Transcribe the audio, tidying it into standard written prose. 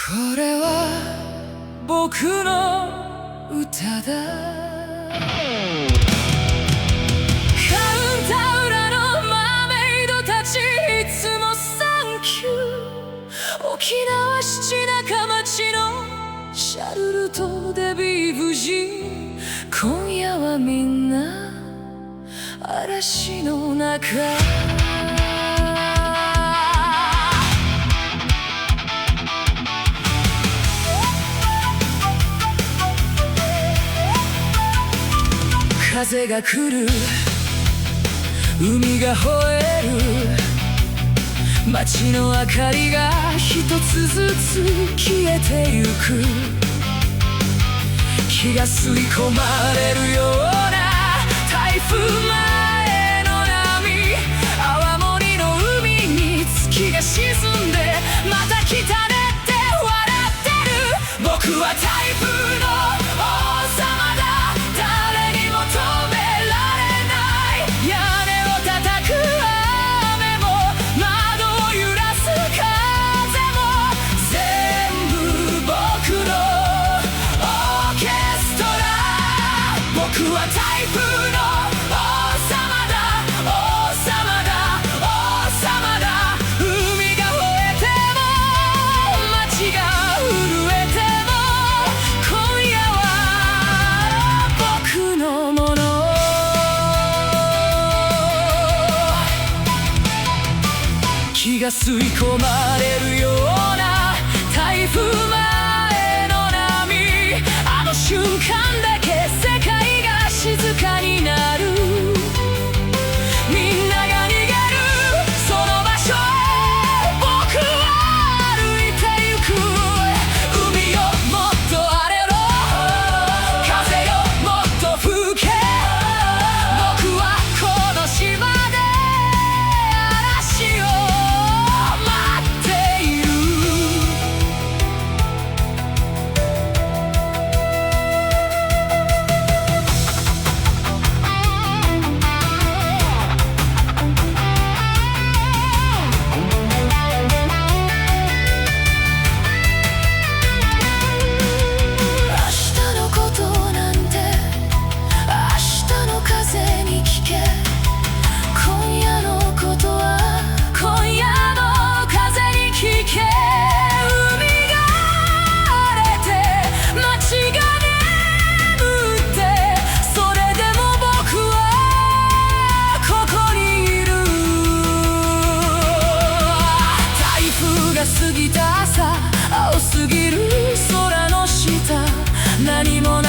これは僕の歌だ。カウンター裏のマーメイドたち、いつもサンキュー。沖縄七中町のシャルルとデビー無事、今夜はみんな嵐の中。風が来る、海が吠える、街の明かりが一つずつ消えてゆく。気が吸い込まれるような台風前の波、泡盛の海に月が沈んで、また来たねって笑ってる。僕は台風の王様だ。僕は台風の王様だ、王様だ、王様だ。海が吠えても街が震えても、今夜は僕のもの。気が吸い込まれるような台風前の波、あの瞬間だけ世界静かになる。みんなが逃げるその場所へ、僕は歩いてゆく。海よもっと荒れろ、風よもっと吹け。僕はこの島で嵐を待っている。過ぎた朝、青すぎる空の下、何もない